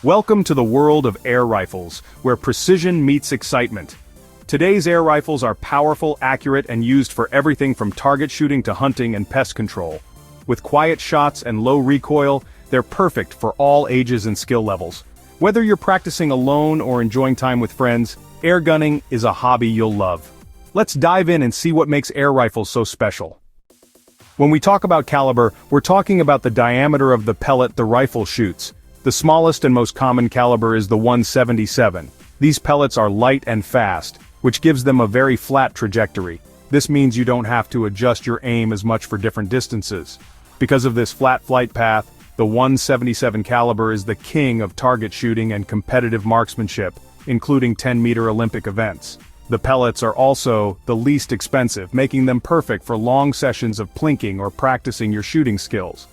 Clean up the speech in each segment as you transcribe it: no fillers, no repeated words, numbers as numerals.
Welcome to the world of air rifles, where precision meets excitement. Today's air rifles are powerful, accurate, and used for everything from target shooting to hunting and pest control. With quiet shots and low recoil, they're perfect for all ages and skill levels. Whether you're practicing alone or enjoying time with friends, air gunning is a hobby you'll love. Let's dive in and see what makes air rifles so special. When we talk about caliber, we're talking about the diameter of the pellet the rifle shoots. The smallest and most common caliber is the 177. These pellets are light and fast, which gives them a very flat trajectory. This means you don't have to adjust your aim as much for different distances. Because of this flat flight path, the 177 caliber is the king of target shooting and competitive marksmanship, including 10-meter Olympic events. The pellets are also the least expensive, making them perfect for long sessions of plinking or practicing your shooting skills.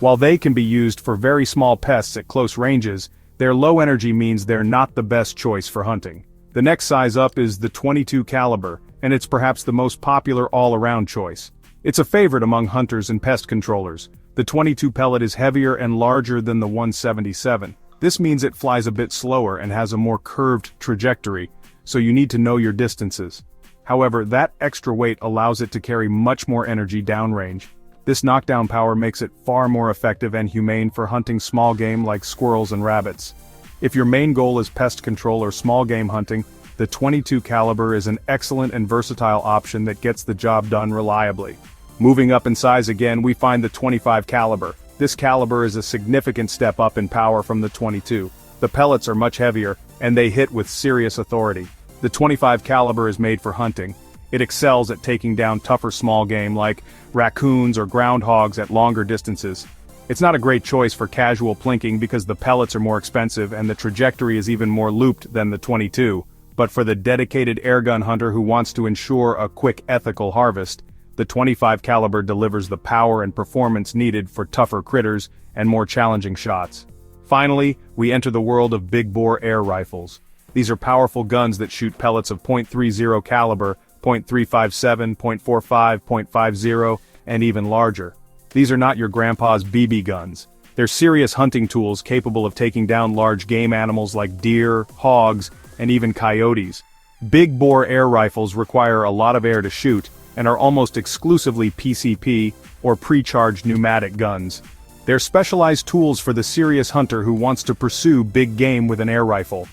While they can be used for very small pests at close ranges, their low energy means they're not the best choice for hunting. The next size up is the 22 caliber, and it's perhaps the most popular all-around choice. It's a favorite among hunters and pest controllers. The 22 pellet is heavier and larger than the 177. This means it flies a bit slower and has a more curved trajectory, so you need to know your distances. However, that extra weight allows it to carry much more energy downrange. This knockdown power makes it far more effective and humane for hunting small game like squirrels and rabbits. If your main goal is pest control or small game hunting, the 22 caliber is an excellent and versatile option that gets the job done reliably. Moving up in size again, we find the 25 caliber. This caliber is a significant step up in power from the 22. The pellets are much heavier, and they hit with serious authority. The 25 caliber is made for hunting. It excels at taking down tougher small game like raccoons or groundhogs at longer distances. It's not a great choice for casual plinking because the pellets are more expensive and the trajectory is even more looped than the 22, but for the dedicated airgun hunter who wants to ensure a quick ethical harvest, the 25 caliber delivers the power and performance needed for tougher critters and more challenging shots. Finally, we enter the world of big-bore air rifles. These are powerful guns that shoot pellets of .30 caliber, .357, .45, .50, and even larger. These are not your grandpa's BB guns. They're serious hunting tools capable of taking down large game animals like deer, hogs, and even coyotes. Big-bore air rifles require a lot of air to shoot, and are almost exclusively PCP, or pre-charged pneumatic guns. They're specialized tools for the serious hunter who wants to pursue big game with an air rifle.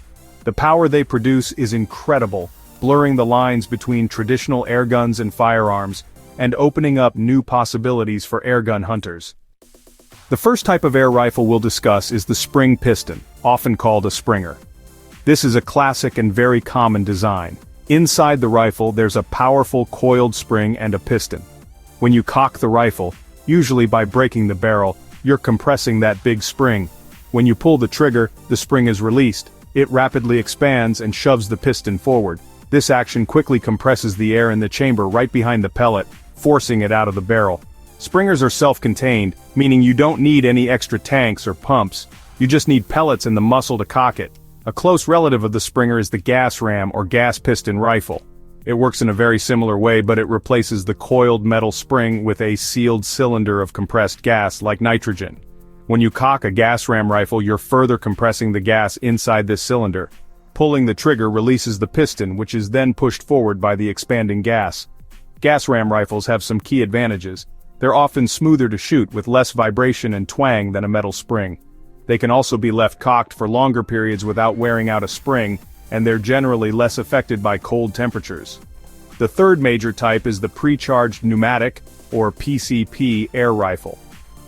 The power they produce is incredible, blurring the lines between traditional air guns and firearms, and opening up new possibilities for airgun hunters. The first type of air rifle we'll discuss is the spring piston, often called a Springer. This is a classic and very common design. Inside the rifle there's a powerful coiled spring and a piston. When you cock the rifle, usually by breaking the barrel, you're compressing that big spring. When you pull the trigger, the spring is released. It rapidly expands and shoves the piston forward. This action quickly compresses the air in the chamber right behind the pellet, forcing it out of the barrel. Springers are self-contained, meaning you don't need any extra tanks or pumps. You just need pellets and the muscle to cock it. A close relative of the Springer is the gas ram or gas piston rifle. It works in a very similar way, but it replaces the coiled metal spring with a sealed cylinder of compressed gas like nitrogen. When you cock a gas ram rifle, you're further compressing the gas inside this cylinder. Pulling the trigger releases the piston, which is then pushed forward by the expanding gas. Gas ram rifles have some key advantages. They're often smoother to shoot with less vibration and twang than a metal spring. They can also be left cocked for longer periods without wearing out a spring, and they're generally less affected by cold temperatures. The third major type is the pre-charged pneumatic, or PCP, air rifle.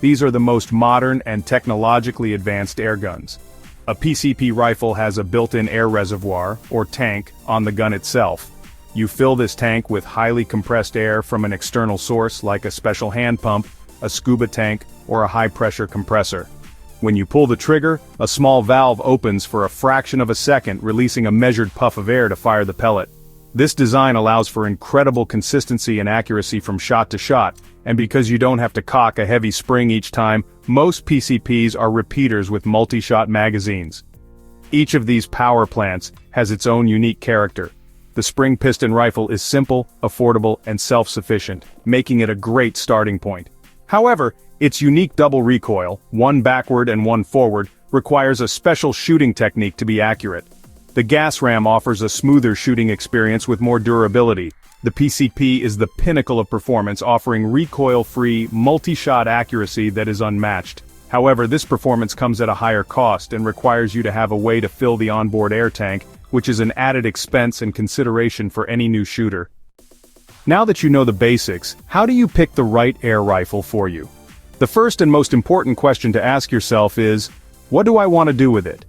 These are the most modern and technologically advanced air guns. A PCP rifle has a built-in air reservoir, or tank, on the gun itself. You fill this tank with highly compressed air from an external source like a special hand pump, a scuba tank, or a high-pressure compressor. When you pull the trigger, a small valve opens for a fraction of a second, releasing a measured puff of air to fire the pellet. This design allows for incredible consistency and accuracy from shot to shot, and because you don't have to cock a heavy spring each time, most PCPs are repeaters with multi-shot magazines. Each of these power plants has its own unique character. The spring piston rifle is simple, affordable, and self-sufficient, making it a great starting point. However, its unique double recoil, one backward and one forward, requires a special shooting technique to be accurate. The gas ram offers a smoother shooting experience with more durability. The PCP is the pinnacle of performance, offering recoil-free, multi-shot accuracy that is unmatched. However, this performance comes at a higher cost and requires you to have a way to fill the onboard air tank, which is an added expense and consideration for any new shooter. Now that you know the basics, how do you pick the right air rifle for you? The first and most important question to ask yourself is, what do I want to do with it?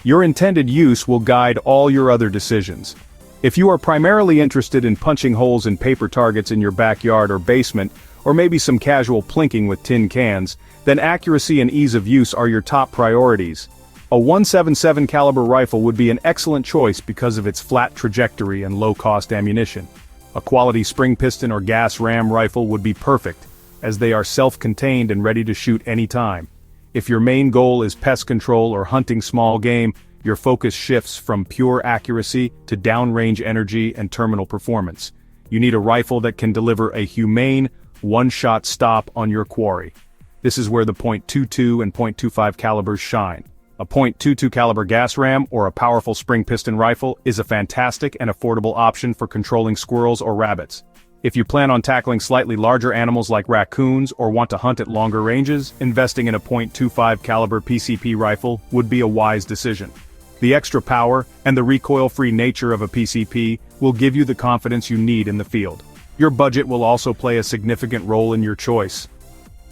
Your intended use will guide all your other decisions. If you are primarily interested in punching holes in paper targets in your backyard or basement, or maybe some casual plinking with tin cans, then accuracy and ease of use are your top priorities. A .177 caliber rifle would be an excellent choice because of its flat trajectory and low-cost ammunition. A quality spring piston or gas ram rifle would be perfect, as they are self-contained and ready to shoot anytime. If your main goal is pest control or hunting small game, your focus shifts from pure accuracy to downrange energy and terminal performance. You need a rifle that can deliver a humane, one-shot stop on your quarry. This is where the .22 and .25 calibers shine. A .22 caliber gas ram or a powerful spring piston rifle is a fantastic and affordable option for controlling squirrels or rabbits. If you plan on tackling slightly larger animals like raccoons or want to hunt at longer ranges, investing in a .25 caliber PCP rifle would be a wise decision. The extra power and the recoil-free nature of a PCP will give you the confidence you need in the field. Your budget will also play a significant role in your choice.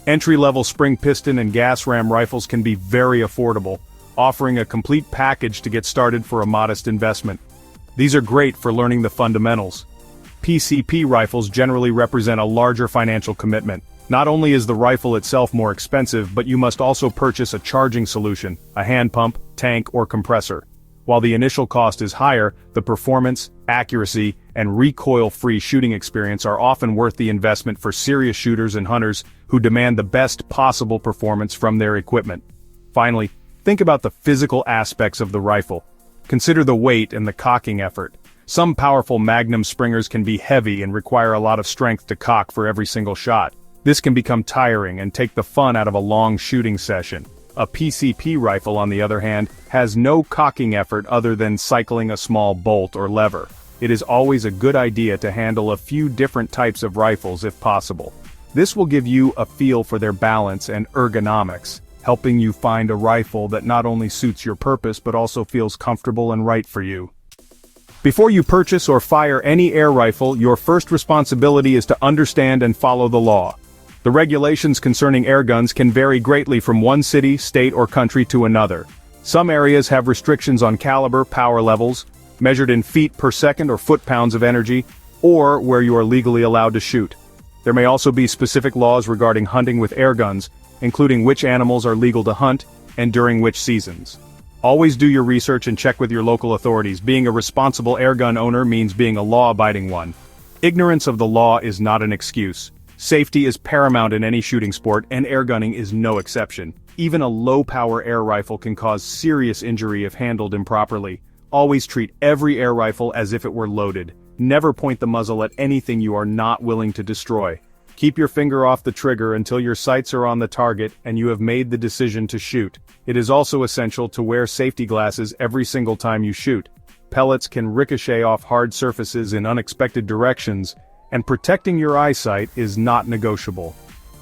Entry-level spring piston and gas ram rifles can be very affordable, offering a complete package to get started for a modest investment. These are great for learning the fundamentals. PCP rifles generally represent a larger financial commitment. Not only is the rifle itself more expensive, but you must also purchase a charging solution, a hand pump, tank, or compressor. While the initial cost is higher, the performance, accuracy, and recoil-free shooting experience are often worth the investment for serious shooters and hunters who demand the best possible performance from their equipment. Finally, think about the physical aspects of the rifle. Consider the weight and the cocking effort. Some powerful Magnum Springers can be heavy and require a lot of strength to cock for every single shot. This can become tiring and take the fun out of a long shooting session. A PCP rifle, on the other hand, has no cocking effort other than cycling a small bolt or lever. It is always a good idea to handle a few different types of rifles if possible. This will give you a feel for their balance and ergonomics, helping you find a rifle that not only suits your purpose but also feels comfortable and right for you. Before you purchase or fire any air rifle, your first responsibility is to understand and follow the law. The regulations concerning air guns can vary greatly from one city, state, or country to another. Some areas have restrictions on caliber, power levels, measured in feet per second or foot-pounds of energy, or where you are legally allowed to shoot. There may also be specific laws regarding hunting with air guns, including which animals are legal to hunt, and during which seasons. Always do your research and check with your local authorities. Being a responsible airgun owner means being a law-abiding one. Ignorance of the law is not an excuse. Safety is paramount in any shooting sport, and airgunning is no exception. Even a low-power air rifle can cause serious injury if handled improperly. Always treat every air rifle as if it were loaded. Never point the muzzle at anything you are not willing to destroy. Keep your finger off the trigger until your sights are on the target and you have made the decision to shoot. It is also essential to wear safety glasses every single time you shoot. Pellets can ricochet off hard surfaces in unexpected directions, and protecting your eyesight is not negotiable.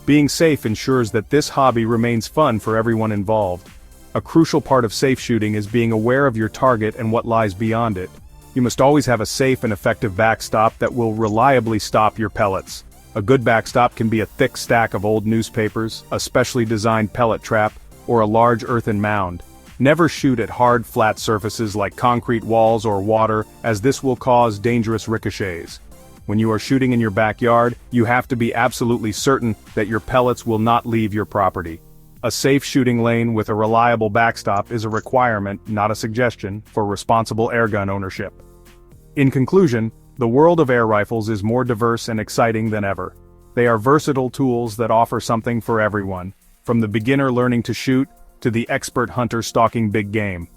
Being safe ensures that this hobby remains fun for everyone involved. A crucial part of safe shooting is being aware of your target and what lies beyond it. You must always have a safe and effective backstop that will reliably stop your pellets. A good backstop can be a thick stack of old newspapers, a specially designed pellet trap, or a large earthen mound. Never shoot at hard, flat surfaces like concrete walls or water, as this will cause dangerous ricochets. When you are shooting in your backyard, you have to be absolutely certain that your pellets will not leave your property. A safe shooting lane with a reliable backstop is a requirement, not a suggestion, for responsible airgun ownership. In conclusion, the world of air rifles is more diverse and exciting than ever. They are versatile tools that offer something for everyone, from the beginner learning to shoot, to the expert hunter stalking big game.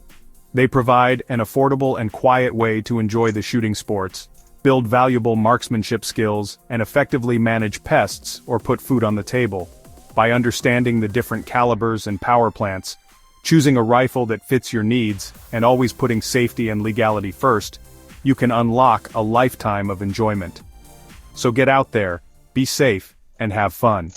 They provide an affordable and quiet way to enjoy the shooting sports, build valuable marksmanship skills, and effectively manage pests or put food on the table. By understanding the different calibers and power plants, Choosing a rifle that fits your needs, and always putting safety and legality first, you can unlock a lifetime of enjoyment. So get out there, be safe, and have fun.